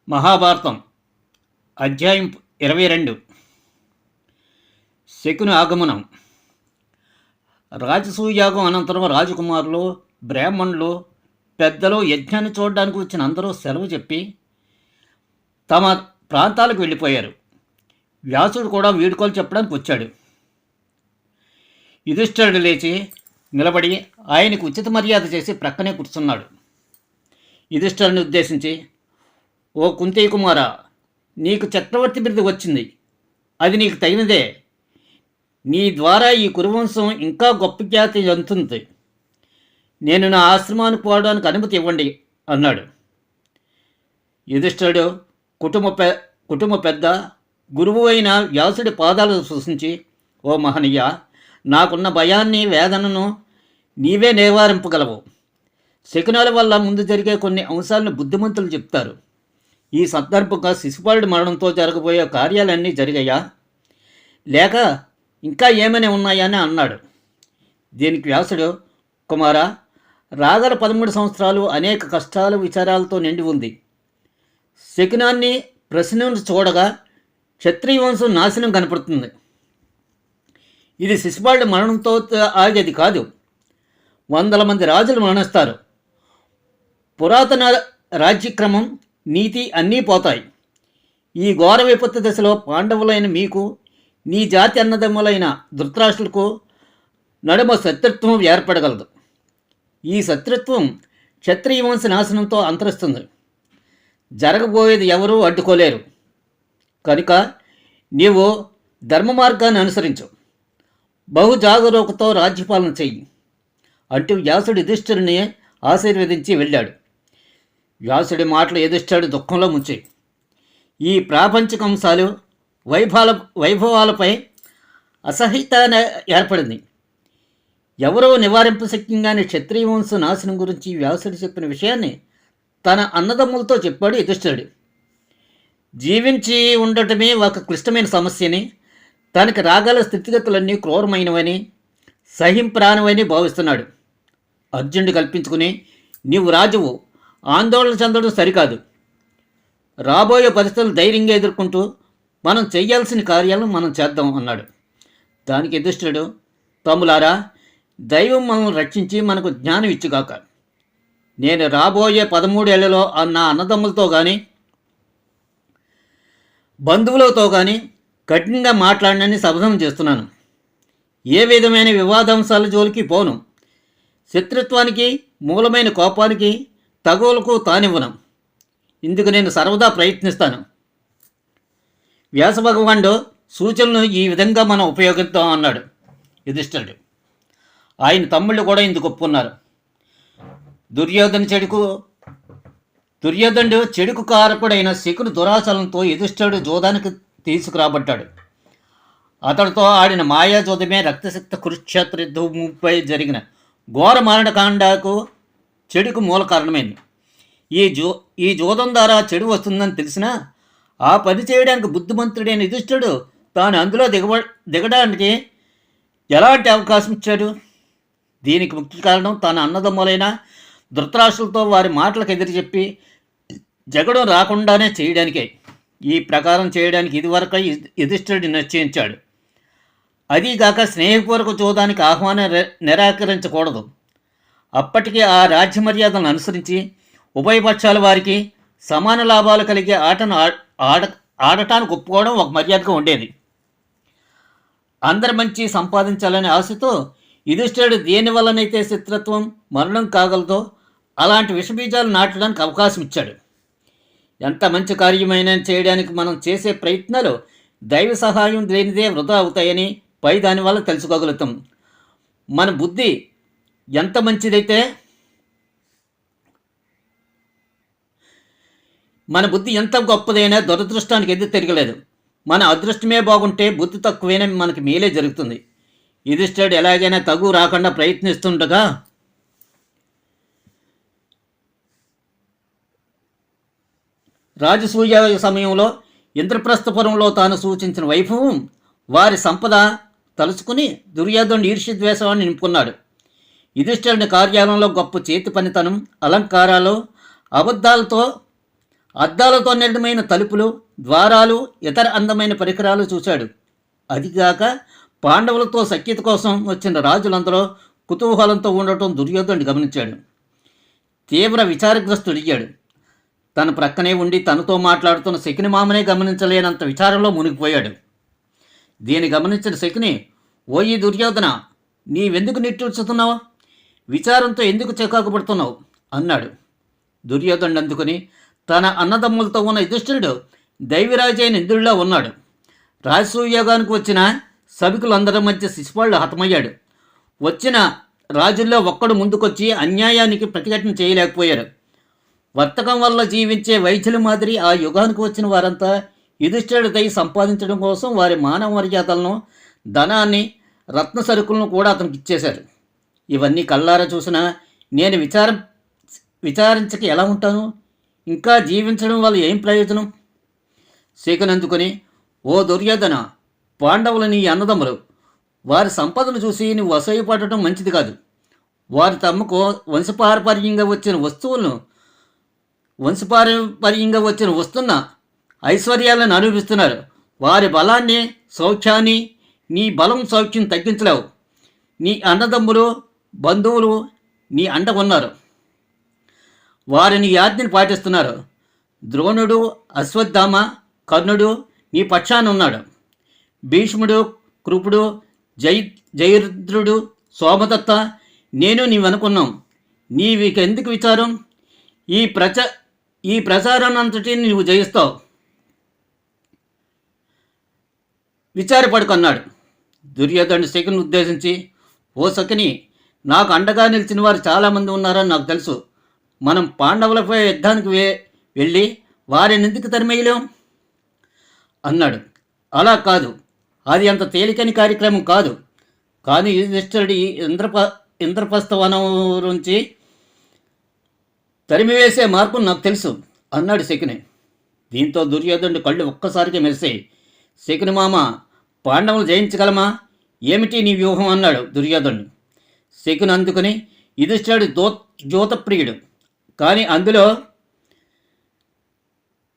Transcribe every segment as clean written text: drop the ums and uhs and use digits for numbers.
మహాభారతం అధ్యాయం 22. శకుని ఆగమనం. రాజసూయాగం అనంతరం రాజకుమారులు, బ్రాహ్మణులు, పెద్దలు యజ్ఞాన్ని చూడడానికి వచ్చిన అందరూ సెలవు చెప్పి తమ ప్రాంతాలకు వెళ్ళిపోయారు. వ్యాసుడు కూడా వీడుకోలు చెప్పడానికి వచ్చాడు. యుధిష్ఠిరుడు లేచి నిలబడి ఆయనకు ఉచిత మర్యాద చేసి ప్రక్కనే కూర్చున్నాడు. యుధిష్ఠిరుని ఉద్దేశించి, ఓ కుంతి కుమారా, నీకు చక్రవర్తి బిరుదు వచ్చింది. అది నీకు తగినదే. నీ ద్వారా ఈ కురువంశం ఇంకా గొప్ప ఖ్యాతి చెందుతుంది. నేను నా ఆశ్రమానికి పోవడానికి అనుమతి ఇవ్వండి అన్నాడు. యుధిష్ఠిరుడు కుటుంబ పెద్ద గురువు అయిన వ్యాసుడి పాదాలు సూచించి, ఓ మహనీయ, నాకున్న భయాన్ని, వేదనను నీవే నివారింపగలవు. శకునాల వల్ల ముందు జరిగే కొన్ని అంశాలను బుద్ధిమంతులు చెప్తారు. ఈ సందర్భంగా శిశుపాలుడి మరణంతో జరగబోయే కార్యాలన్నీ జరిగాయా, లేక ఇంకా ఏమైనా ఉన్నాయా అని అన్నాడు. దీనికి వ్యాసుడు, కుమారా, రాగల 13 సంవత్సరాలు అనేక కష్టాలు, విచారాలతో నిండి ఉంది. శకునాన్ని ప్రశ్నను చూడగా క్షత్రియ వంశం నాశనం కనపడుతుంది. ఇది శిశుపాలుడి మరణంతో ఆగేది కాదు. 100 మంది రాజులు మరణిస్తారు. పురాతన రాజ్యక్రమం, నీతి అన్నీ పోతాయి. ఈ ఘోర విపత్తు దశలో పాండవులైన మీకు, నీ జాతి అన్నదమ్ములైన ధృతరాష్ట్రులకు నడుమ శత్రుత్వం ఏర్పడగలదు. ఈ శత్రుత్వం క్షత్రియ వంశ నాశనంతో అంతరిస్తుంది. జరగబోయేది ఎవరూ అడ్డుకోలేరు. కనుక నీవు ధర్మ మార్గాన్ని అనుసరించు, బహు జాగరూకతో రాజ్యపాలన చెయ్యి అంటూ వ్యాసుడు యుధిష్ఠిరుని ఆశీర్వదించి వెళ్ళాడు. వ్యాసుడి మాటలు యుధిష్ఠిరుడు దుఃఖంలో ముంచాయి. ఈ ప్రాపంచిక అంశాలు, వైభవాలపై అసహిత ఏర్పడింది. ఎవరో నివారింపశక్యంగానే క్షత్రియ వంశ నాశనం గురించి వ్యాసుడు చెప్పిన విషయాన్ని తన అన్నదమ్ములతో చెప్పాడు యుధిష్ఠిరుడు. జీవించి ఉండటమే ఒక క్లిష్టమైన సమస్యని, తనకి రాగల స్థితిగతులన్నీ క్రూరమైనవని, సహింప్రాణవని భావిస్తున్నాడు. అర్జునుడు కల్పించుకుని, నీవు రాజువు, ఆందోళన చెందడం సరికాదు. రాబోయే పరిస్థితులు ధైర్యంగా ఎదుర్కొంటూ మనం చేయాల్సిన కార్యాలను మనం చేద్దాం అన్నాడు. దానికి యుధిష్ఠిరుడు, తమ్ములారా, దైవం మనల్ని రక్షించి మనకు జ్ఞానం ఇచ్చుగాక. నేను రాబోయే 13 ఏళ్లలో నా అన్నదమ్ములతో కానీ బంధువులతో కానీ కఠినంగా మాట్లాడనని శపథం చేస్తున్నాను. ఏ విధమైన వివాదాంశాల జోలికి పోను. శత్రుత్వానికి, మూలమైన కోపానికి, తగువులకు తానివ్వను. ఇందుకు నేను సర్వదా ప్రయత్నిస్తాను. వ్యాసభగవానుడు సూచనలు ఈ విధంగా మనం ఉపయోగిద్దాం అన్నాడు యుధిష్ఠిరుడు. ఆయన తమ్ముళ్ళు కూడా ఇందుకు ఒప్పుకున్నారు. దుర్యోధనుడు చెడుకు కారకుడైన శకుని దురాచరణతో యుధిష్ఠిరుడు జోదానికి తీసుకురాబడ్డాడు. అతడితో ఆడిన మాయాజోదమే రక్తసిక్త కురుక్షేత్ర యుద్ధంపై జరిగిన ఘోర మారణకాండకు, చెడుకు మూల కారణమైంది. ఈ జోదం ద్వారా చెడు వస్తుందని తెలిసినా ఆ పని చేయడానికి బుద్ధిమంతుడైన యుధిష్ఠిరుడు తాను అందులో దిగడానికి ఎలాంటి అవకాశం ఇచ్చాడు? దీనికి ముఖ్య కారణం తన అన్నదమ్ములైన ధృతరాష్ట్రులతో వారి మాటలకు ఎదురు చెప్పి జగడం రాకుండానే చేయడానికే. ఈ ప్రకారం చేయడానికి ఇదివరకు యుధిష్ఠిరుడు నిశ్చయించాడు. అదీగాక స్నేహపూర్వక జోదానికి ఆహ్వానం నిరాకరించకూడదు. అప్పటికే ఆ రాజ్య మర్యాదలను అనుసరించి ఉభయపక్షాల వారికి సమాన లాభాలు కలిగే ఆటను ఆడటానికి ఒప్పుకోవడం ఒక మర్యాదగా ఉండేది. అందరి మంచి సంపాదించాలనే ఆశతో యుధిష్ఠిరుడు దేనివల్లనైతే శత్రుత్వం, మరణం కాగలదో అలాంటి విషబీజాలు నాటడానికి అవకాశం ఇచ్చాడు. ఎంత మంచి కార్యమైనా చేయడానికి మనం చేసే ప్రయత్నాలు దైవ సహాయం లేనిదే వృధా అవుతాయని పై దానివల్ల తెలుసుకోగలుగుతాం. మన బుద్ధి ఎంత మంచిదైతే, మన బుద్ధి ఎంత గొప్పదైనా దురదృష్టానికి ఎదురు తిరగలేదు. మన అదృష్టమే బాగుంటే బుద్ధి తక్కువైనా మనకి మేలే జరుగుతుంది. యుధిష్ఠిరుడు ఎలాగైనా తగు రాకుండా ప్రయత్నిస్తుండగా రాజసూయ సమయంలో ఇంద్రప్రస్థపురంలో తాను సూచించిన వైభవం, వారి సంపద తలుచుకుని దుర్యోధనుడు ఈర్ష్యద్వేషాన్ని నింపుకున్నాడు. యుధిష్ఠిరుని కార్యాలయంలో గొప్ప చేతి పనితనం, అలంకారాలు, అబద్ధాలతో అద్దాలతో నిర్మితమైన తలుపులు, ద్వారాలు, ఇతర అందమైన పరికరాలు చూశాడు. అదిగాక పాండవులతో సఖ్యత కోసం వచ్చిన రాజులందరూ కుతూహలంతో ఉండటం దుర్యోధనుడు గమనించాడు. తీవ్ర విచారగ్రస్తుడయ్యాడు. తన ప్రక్కనే ఉండి తనతో మాట్లాడుతున్న శకుని మామనే గమనించలేనంత విచారంలో మునిగిపోయాడు. దీన్ని గమనించిన శకుని, ఓయి దుర్యోధన, నీవెందుకు నిట్టూర్చుతున్నావు? విచారంతో ఎందుకు చికాకు పడుతున్నావు అన్నాడు. దుర్యోధనుడు అందుకుని, తన అన్నదమ్ములతో ఉన్న యుధిష్ఠిరుడు దైవరాజైన ఇంద్రుడిలా ఉన్నాడు. రాజసూయోగానికి వచ్చిన సభికులందరి మధ్య శిశుపాలుడు హతమయ్యాడు. వచ్చిన రాజుల్లో ఒక్కడు ముందుకొచ్చి అన్యాయానికి ప్రతిఘటన చేయలేకపోయారు. వర్తకం వల్ల జీవించే వైద్యుల మాదిరి ఆ యుగానికి వచ్చిన వారంతా యుధిష్ఠిరుడి దయ సంపాదించడం కోసం వారి మానవ మర్యాదలను, ధనాన్ని, రత్న సరుకులను కూడా అతనికి ఇచ్చేశారు. ఇవన్నీ కళ్ళారా చూసినా నేను విచారించక ఎలా ఉంటాను? ఇంకా జీవించడం వల్ల ఏం ప్రయోజనం? శకునందుకుని, ఓ దుర్యోధన, పాండవులు నీ అన్నదమ్ములు. వారి సంపదను చూసి నువ్వు అసూయపడటం మంచిది కాదు. వారి తమకు వంశపారంపర్యంగా వస్తున్న ఐశ్వర్యాలను అనుభవిస్తున్నారు. వారి బలాన్ని, సౌఖ్యాన్ని నీ బలం సౌఖ్యం తగ్గించలేవు. నీ అన్నదమ్ములు, బంధువులు నీ అండ ఉన్నారు. వారు నీ ఆజ్ఞని పాటిస్తున్నారు. ద్రోణుడు, అశ్వత్థామ, కర్ణుడు నీ పక్షాన ఉన్నాడు. భీష్ముడు, కృపుడు, జయద్రుడు, సోమదత్త, నేను నీవనుకున్నాం. నీవికెందుకు విచారం? ఈ ప్రచారాన్నంతటి నువ్వు జయిస్తావు. విచారపడుకన్నాడు. దుర్యోధనుడు శకుని ఉద్దేశించి, ఓ శకుని, నాకు అండగా నిలిచిన వారు చాలామంది ఉన్నారని నాకు తెలుసు. మనం పాండవులపై యుద్ధానికి వెళ్ళి వారిని ఎందుకు తరిమేయలేం అన్నాడు. అలా కాదు, అది అంత తేలికని కార్యక్రమం కాదు. కానీ యుధిష్ఠిరుడి ఇంద్రప్రస్థ వనం నుంచి తరిమివేసే మార్గం నాకు తెలుసు అన్నాడు శకుని. దీంతో దుర్యోధనుడి కళ్ళు ఒక్కసారిగా మెరిసాయి. శకుని మామ, పాండవులు జయించగలమా? ఏమిటి నీ వ్యూహం అన్నాడు దుర్యోధనుడు. శకుని అందుకుని, యుధిష్ఠిరుడు జ్యోతప్రియుడు, కానీ అందులో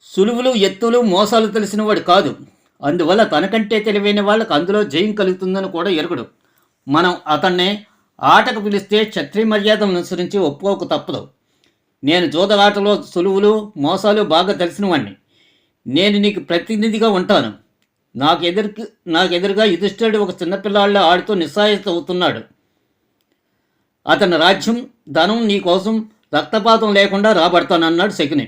సులువులు, ఎత్తులు, మోసాలు తెలిసినవాడు కాదు. అందువల్ల తనకంటే తెలివైన వాళ్ళకు అందులో జయం కలుగుతుందని కూడా ఎరుగుడు. మనం అతన్నే ఆటకు పిలిస్తే క్షత్రియ మర్యాదలను అనుసరించి ఒప్పుకోక తప్పదు. నేను జోదలాటలో సులువులు, మోసాలు బాగా తెలిసిన వాడిని. నేను నీకు ప్రతినిధిగా ఉంటాను. నాకెదురుగా యుధిష్ఠిరుడు ఒక చిన్నపిల్లాళ్ళ ఆడుతూ నిస్సాయత అవుతున్నాడు. అతని రాజ్యం, ధనం నీ కోసం రక్తపాతం లేకుండా రాబడతానన్నాడు శకుని.